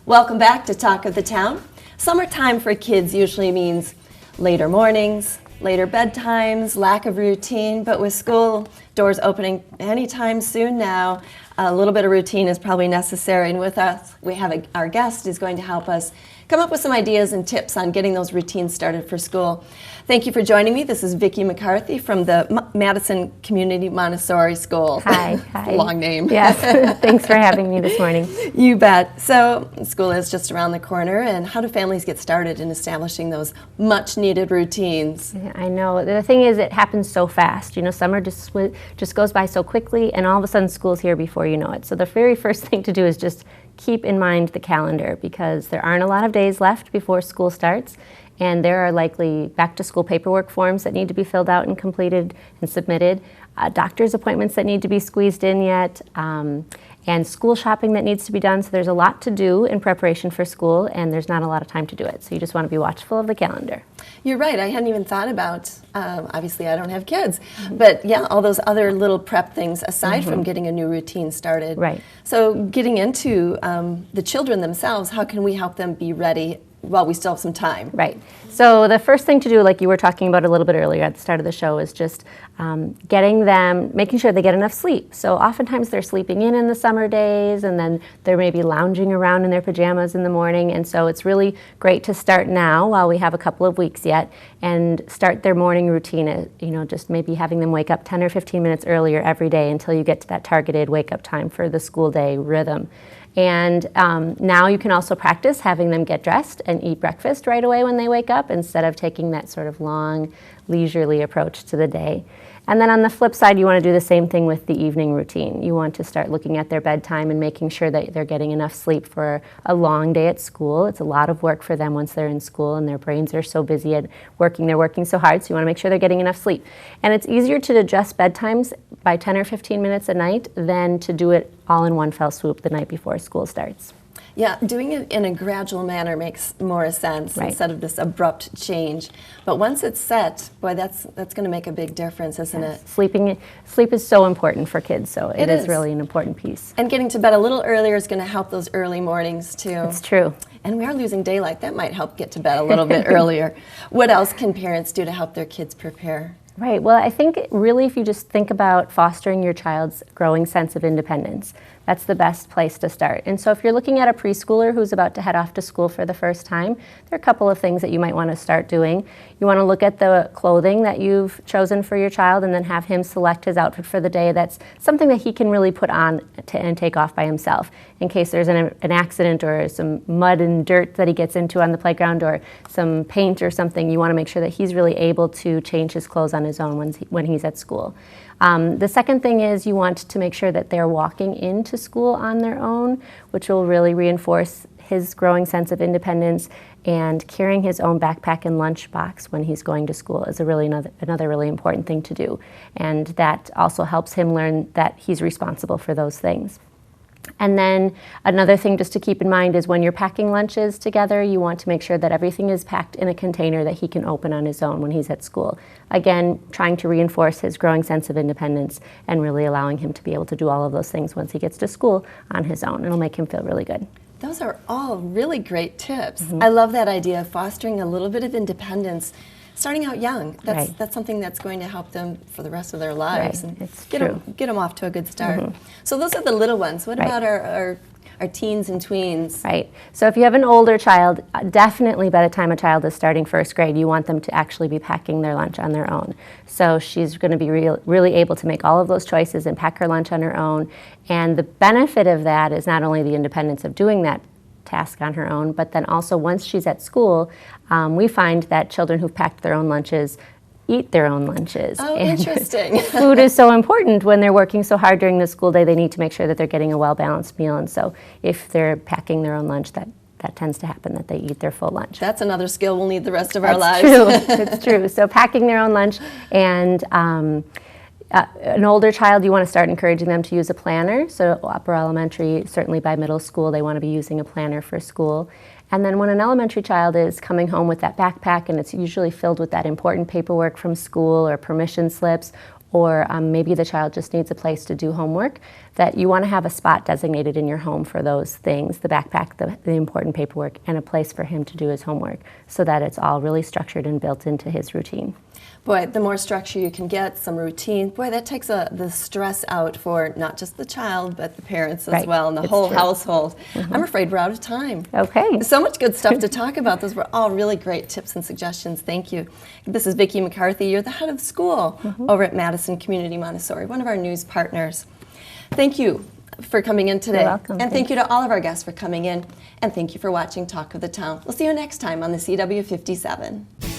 Welcome back to Talk of the Town. Summertime for kids usually means later mornings, later bedtimes, lack of routine, but with school doors opening anytime soon now, a little bit of routine is probably necessary. And with us, we have our guest who's going to help us come up with some ideas and tips on getting those routines started for school. Thank you for joining me. This is Vicki McCarthy from the Madison Community Montessori School. Hi. Hi. Long name. Yes, thanks for having me this morning. You bet. So school is just around the corner, and how do families get started in establishing those much needed routines? Yeah, I know. The thing is, it happens so fast. You know, summer just goes by so quickly, and all of a sudden school's here before you know it. So the very first thing to do is just keep in mind the calendar, because there aren't a lot of days left before school starts. And there are likely back-to-school paperwork forms that need to be filled out and completed and submitted, doctor's appointments that need to be squeezed in yet, and school shopping that needs to be done. So there's a lot to do in preparation for school, and there's not a lot of time to do it. So you just want to be watchful of the calendar. You're right. I hadn't even thought about, obviously I don't have kids, but yeah, all those other little prep things aside from getting a new routine started. Right. So getting into the children themselves, how can we help them be ready while we still have some time? Right. So the first thing to do, like you were talking about a little bit earlier at the start of the show, is just making sure they get enough sleep. So oftentimes they're sleeping in the summer days, and then they're maybe lounging around in their pajamas in the morning. And so it's really great to start now while we have a couple of weeks yet, and start their morning routine, just maybe having them wake up 10 or 15 minutes earlier every day until you get to that targeted wake up time for the school day rhythm. And now you can also practice having them get dressed and eat breakfast right away when they wake up, instead of taking that sort of long, leisurely approach to the day. And then on the flip side, you want to do the same thing with the evening routine. You want to start looking at their bedtime and making sure that they're getting enough sleep for a long day at school. It's a lot of work for them once they're in school, and their brains are so busy at working. They're working so hard, so you want to make sure they're getting enough sleep. And it's easier to adjust bedtimes by 10 or 15 minutes a night than to do it all in one fell swoop the night before school starts. Yeah, doing it in a gradual manner makes more sense instead of this abrupt change. But once it's set, boy, that's going to make a big difference, isn't it? Sleep is so important for kids, so it is really an important piece. And getting to bed a little earlier is going to help those early mornings too. It's true. And we are losing daylight. That might help get to bed a little bit earlier. What else can parents do to help their kids prepare? Right. Well, I think really if you just think about fostering your child's growing sense of independence, that's the best place to start. And so if you're looking at a preschooler who's about to head off to school for the first time, there are a couple of things that you might want to start doing. You want to look at the clothing that you've chosen for your child, and then have him select his outfit for the day that's something that he can really put on and take off by himself, in case there's an accident or some mud and dirt that he gets into on the playground, or some paint or something. You want to make sure that he's really able to change his clothes on his own when he's at school. The second thing is you want to make sure that they're walking into school on their own, which will really reinforce his growing sense of independence. And carrying his own backpack and lunchbox when he's going to school is another really important thing to do. And that also helps him learn that he's responsible for those things. And then another thing just to keep in mind is when you're packing lunches together, you want to make sure that everything is packed in a container that he can open on his own when he's at school. Again, trying to reinforce his growing sense of independence and really allowing him to be able to do all of those things once he gets to school on his own. It'll make him feel really good. Those are all really great tips. I love that idea of fostering a little bit of independence starting out young. That's something that's going to help them for the rest of their lives, and get them off to a good start. So those are the little ones. What about our teens and tweens? Right. So if you have an older child, definitely by the time a child is starting first grade, you want them to actually be packing their lunch on their own. So she's going to be really able to make all of those choices and pack her lunch on her own. And the benefit of that is not only the independence of doing that task on her own, but then also once she's at school, we find that children who've packed their own lunches eat their own lunches. Oh, and interesting. Food is so important when they're working so hard during the school day. They need to make sure that they're getting a well-balanced meal, and so if they're packing their own lunch, that tends to happen, that they eat their full lunch. That's another skill we'll need the rest of our lives. True. It's true. So packing their own lunch, and an older child, you want to start encouraging them to use a planner. So upper elementary, certainly by middle school, they want to be using a planner for school. And then when an elementary child is coming home with that backpack, and it's usually filled with that important paperwork from school or permission slips, or maybe the child just needs a place to do homework, that you want to have a spot designated in your home for those things, the backpack, the important paperwork, and a place for him to do his homework, so that it's all really structured and built into his routine. Boy, the more structure you can get, some routine, boy, that takes the stress out for not just the child, but the parents as well, and the whole household. I'm afraid we're out of time. Okay. So much good stuff to talk about. Those were all really great tips and suggestions. Thank you. This is Vicki McCarthy. You're the head of school over at Madison Community Montessori, one of our news partners. Thank you for coming in today. You're welcome. And thank you to all of our guests for coming in. And thank you for watching Talk of the Town. We'll see you next time on the CW57.